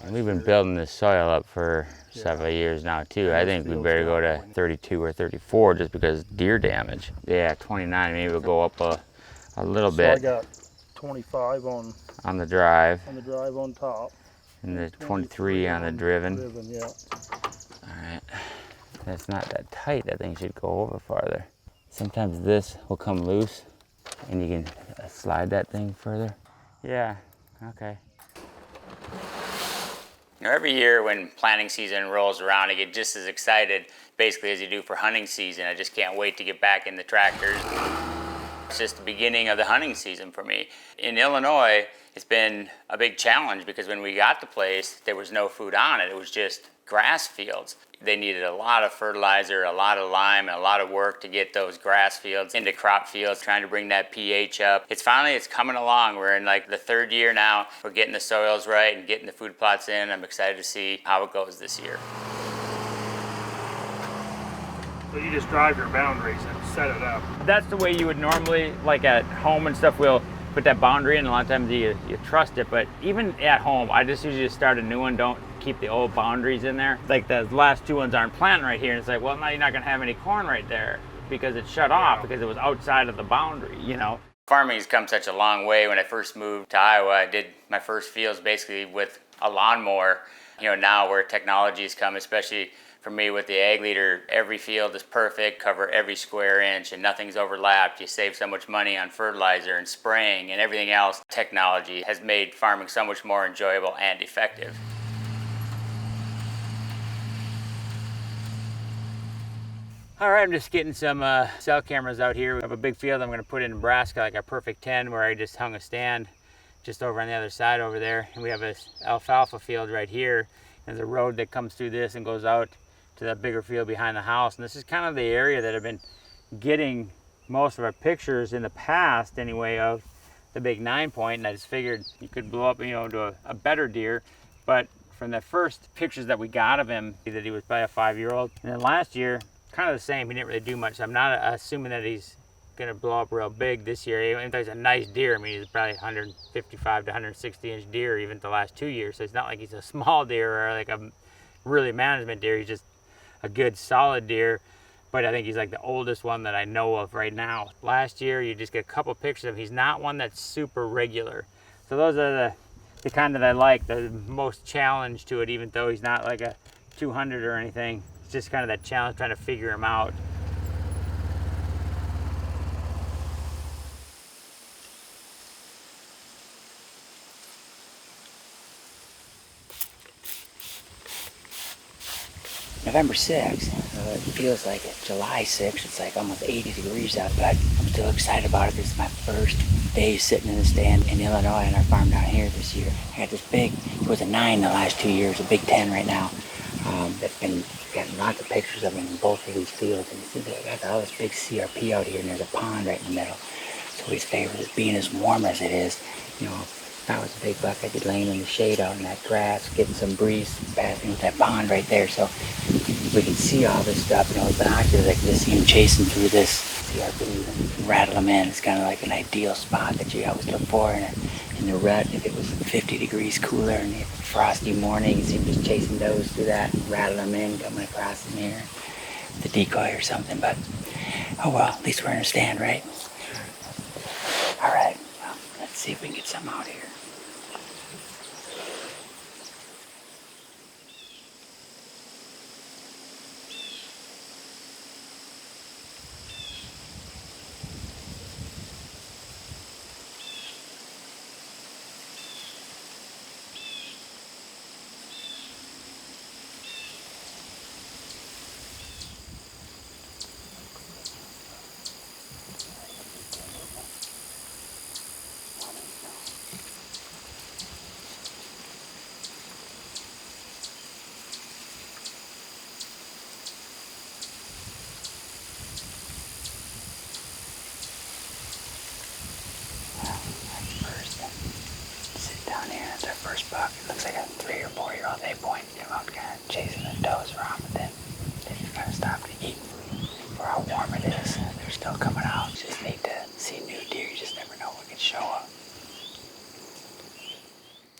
And we've been building this soil up for several years now too. I think we better go to 32 or 34 just because deer damage. Yeah, 29, maybe we'll go up a little bit. I got 25 on the drive. On the drive on top. And the 23 on the driven. Yeah. All right. That's not that tight. That thing should go over farther. Sometimes this will come loose and you can slide that thing further. Yeah, okay. You know, every year when planting season rolls around, I get just as excited basically as you do for hunting season. I just can't wait to get back in the tractors. It's just the beginning of the hunting season for me. In Illinois, it's been a big challenge because when we got the place, there was no food on it. It was just grass fields. They needed a lot of fertilizer, a lot of lime, and a lot of work to get those grass fields into crop fields, trying to bring that pH up. It's coming along. We're in like the third year now. We're getting the soils right and getting the food plots in. I'm excited to see how it goes this year. So you just drive your boundaries and set it up. That's the way you would normally, like at home and stuff, we'll put that boundary in. A lot of times you trust it, but even at home, I just usually just start a new one. Don't keep the old boundaries in there. Like the last two ones aren't planting right here, and it's like, well, now you're not gonna have any corn right there because it's shut off because it was outside of the boundary, you know. Farming has come such a long way. When I first moved to Iowa, I did my first fields basically with a lawnmower. You know, now where technology has come, especially for me with the Ag Leader, every field is perfect, cover every square inch and nothing's overlapped. You save so much money on fertilizer and spraying and everything else. Technology has made farming so much more enjoyable and effective. All right, I'm just getting some cell cameras out here. We have a big field I'm gonna put in Nebraska, like a perfect 10, where I just hung a stand just over on the other side over there. And we have this alfalfa field right here. There's a road that comes through this and goes out to that bigger field behind the house. And this is kind of the area that I've been getting most of our pictures in the past anyway of the big 9-point. And I just figured you could blow up, you know, to a better deer. But from the first pictures that we got of him, that he was probably a 5-year-old. And then last year, kind of the same. He didn't really do much. So I'm not assuming that he's gonna blow up real big this year. Even though he's a nice deer, I mean, he's probably 155 to 160 inch deer even the last 2 years. So it's not like he's a small deer or like a really management deer. He's just a good solid deer. But I think he's like the oldest one that I know of right now. Last year, you just get a couple pictures of him. He's not one that's super regular. So those are the kind that I like, the most challenge to it, even though he's not like a 200 or anything. It's just kind of that challenge trying to figure him out. November 6th, it feels like it. July 6th, it's like almost 80 degrees out, but I'm still excited about it. This is my first day sitting in the stand in Illinois on our farm down here this year. I got this big, it was a 9 the last 2 years, a big 10 right now. That's been getting lots of pictures of him in both of these fields. And you see that I got all this big CRP out here, and there's a pond right in the middle. So he's favored it being as warm as it is. You know, if I was a big buck, I'd be laying in the shade out in that grass, getting some breeze, passing with that pond right there. So we can see all this stuff, you know, with binoculars. I can just see him chasing through this CRP and rattle him in. It's kind of like an ideal spot that you always look for in the rut. If it was 50 degrees cooler and a frosty morning, you see him just chasing those through that and rattle them in, coming across in here, the decoy or something. But, oh well, at least we're in a stand, right? All right, well, let's see if we can get some out here. First buck, it looks like a 3 or 4 year old 8-point. Came out kind of chasing the does around, but then they just kind of stopped to eat. For how warm it is, they're still coming out. You just need to see new deer. You just never know what can show up.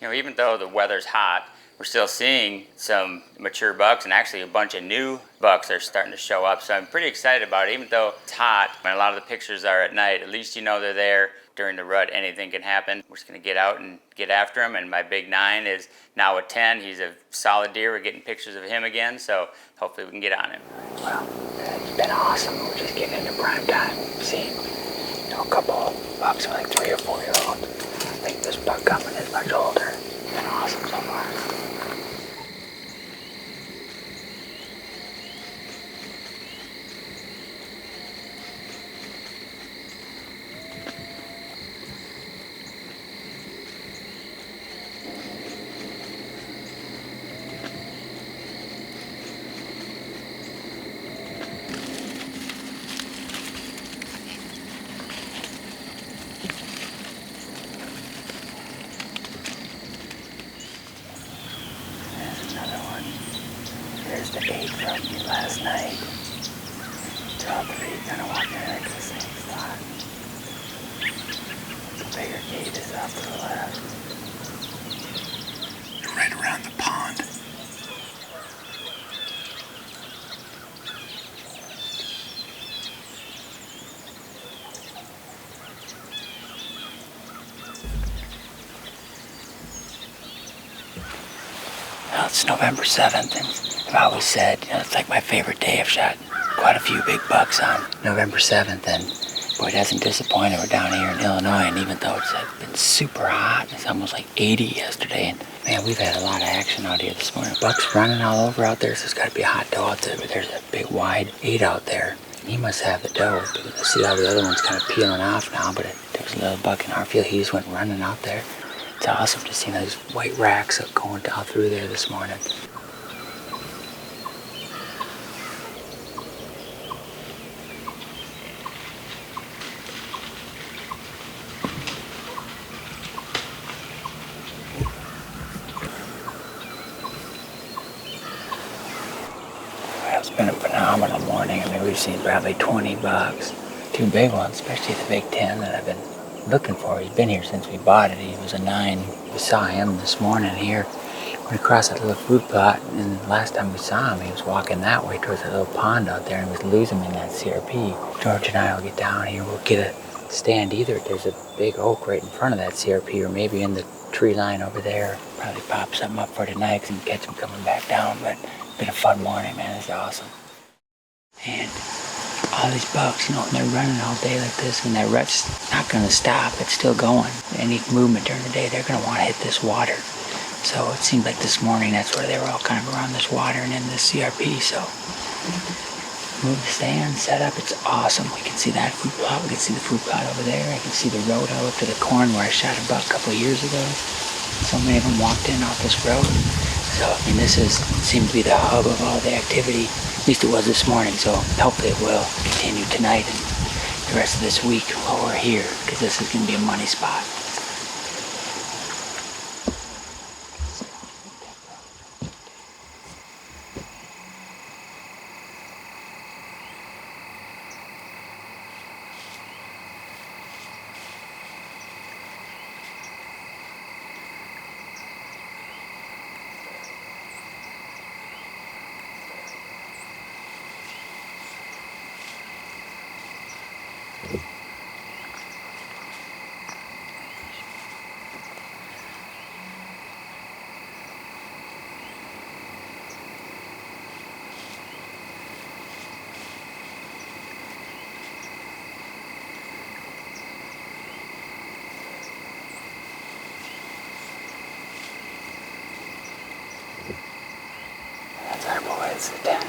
You know, even though the weather's hot, we're still seeing some mature bucks, and actually a bunch of new bucks are starting to show up. So I'm pretty excited about it, even though it's hot and a lot of the pictures are at night. At least you know they're there. During the rut, anything can happen. We're just gonna get out and get after him. And my big 9 is now a 10. He's a solid deer. We're getting pictures of him again, so hopefully we can get on him. Well, it's been awesome. We're just getting into prime time. Seeing, a couple of bucks, like 3 or 4 year olds. I think this buck coming is much older. It's been awesome so far. There's the 8 from last night. It's all 3 kind of walking into the same spot. The bigger gate is off to the left. You're right around the pond. Well, it's November 7th, and I've always said, it's like my favorite day. I've shot quite a few big bucks on November 7th, and boy, it hasn't disappointed. We're down here in Illinois, and even though it's been super hot, it's almost like 80 yesterday, and man, we've had a lot of action out here this morning. Bucks running all over out there, so it's got to be a hot doe out there, but there's a big wide 8 out there. He must have the doe, because I see all the other ones kind of peeling off now, but there was a little buck in our field. He just went running out there. It's awesome to see those white racks going down through there this morning. Well, it's been a phenomenal morning. I mean, we've seen probably 20 bucks. 2 big ones, especially the big 10 that I've been looking for. He's been here since we bought it. He was a 9. We saw him this morning here. We crossed that little fruit plot, and last time we saw him, he was walking that way towards that little pond out there, and we was losing him in that CRP. George and I will get down here. We'll get a stand either. There's a big oak right in front of that CRP, or maybe in the tree line over there. Probably pop something up for tonight and catch him coming back down. But it's been a fun morning, man. It's awesome. And all these bucks, when they're running all day like this, and that rut's not going to stop, it's still going. Any movement during the day, they're going to want to hit this water. So it seemed like this morning, that's where they were all kind of around this water and in this CRP. So move the stand, set up, it's awesome. We can see that fruit plot, we can see the fruit plot over there. I can see the road all up to the corn where I shot a buck a couple of years ago. So many of them walked in off this road. So, this seems to be the hub of all the activity. At least it was this morning, so hopefully it will continue tonight and the rest of this week while we're here, because this is going to be a money spot. That's our boys, the 10.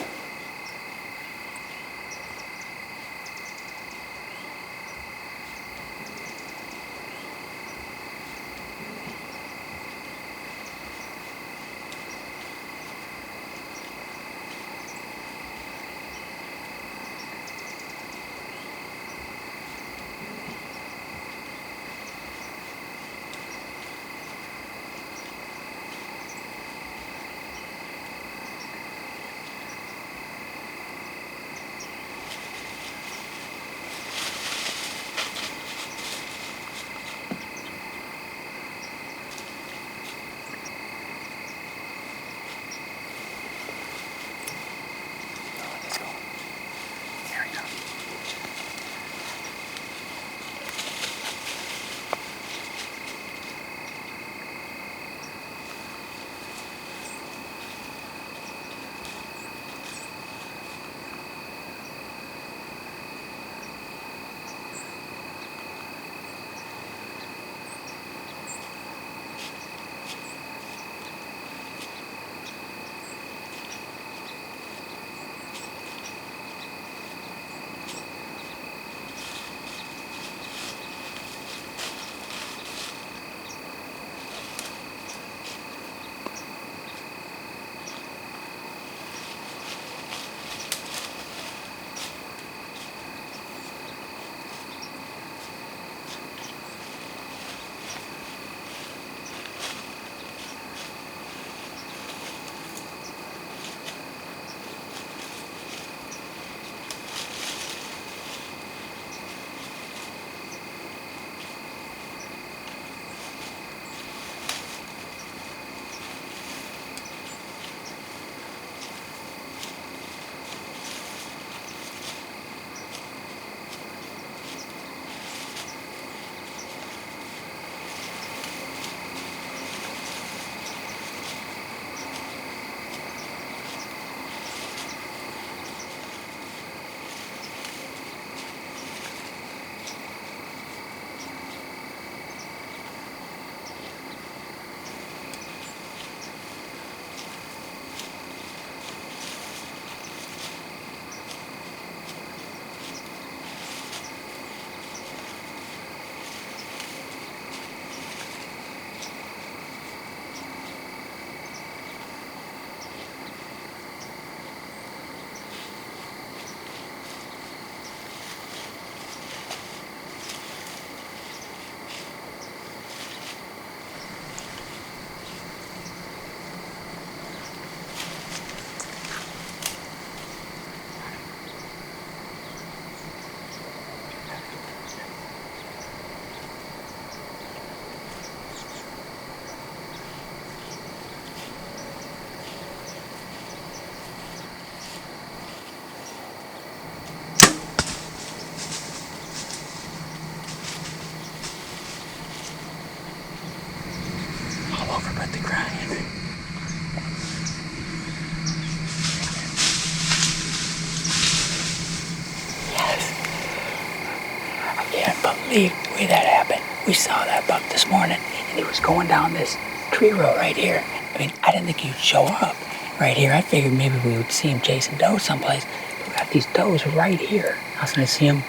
believe the way that happened. We saw that buck this morning, and he was going down this tree row right here. I mean, I didn't think he'd show up right here. I figured maybe we would see him chasing does someplace. But we got these does right here. I was gonna see him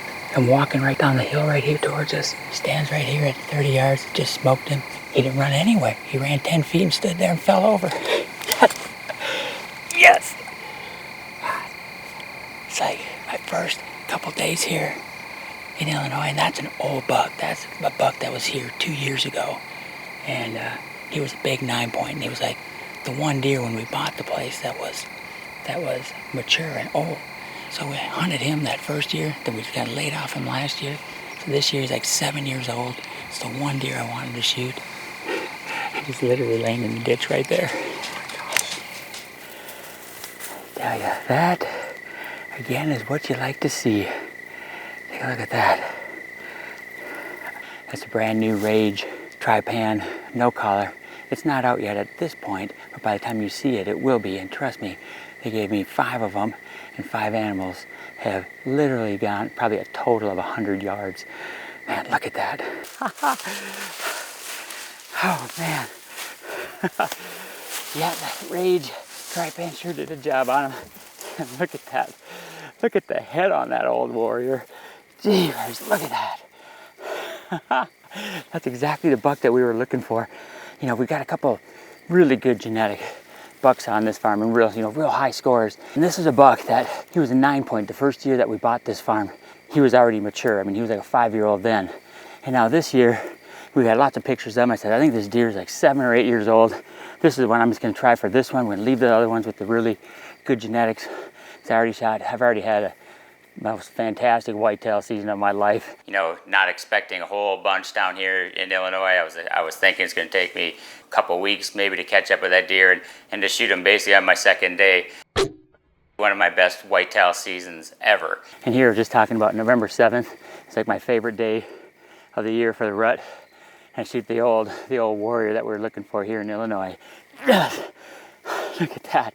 walking right down the hill right here towards us. He stands right here at 30 yards, just smoked him. He didn't run anywhere. He ran 10 feet and stood there and fell over. Yes! Yes! God. It's like my first couple days here in Illinois, and that's an old buck. That's a buck that was here 2 years ago. And he was a big 9-point, and he was like the one deer when we bought the place that was mature and old. So we hunted him that first year, then we got laid off him last year. So this year he's like 7 years old. It's the one deer I wanted to shoot. He's literally laying in the ditch right there. Tell ya, that again is what you like to see. Take a look at that. That's a brand new Rage Tri-Pan, no collar. It's not out yet at this point, but by the time you see it, it will be. And trust me, they gave me 5 of them, and 5 animals have literally gone probably a total of 100 yards. Man, look at that. Oh man. Yeah, that Rage Tri-Pan sure did a job on him. Look at that. Look at the head on that old warrior. Jeepers, look at that. That's exactly the buck that we were looking for. You know, we got a couple really good genetic bucks on this farm and real high scores. And this is a buck that he was a 9-point the first year that we bought this farm. He was already mature. I mean, he was like a 5-year-old then. And now this year, we had lots of pictures of him. I said, I think this deer is like 7 or 8 years old. This is the one I'm just gonna try for this one. We're gonna leave the other ones with the really good genetics. I've already had a most fantastic whitetail season of my life. You know, not expecting a whole bunch down here in Illinois. I was thinking it's gonna take me a couple weeks maybe to catch up with that deer and to shoot him basically on my second day. One of my best whitetail seasons ever. And here, just talking about November 7th, it's like my favorite day of the year for the rut. And I shoot the old warrior that we're looking for here in Illinois. Look at that.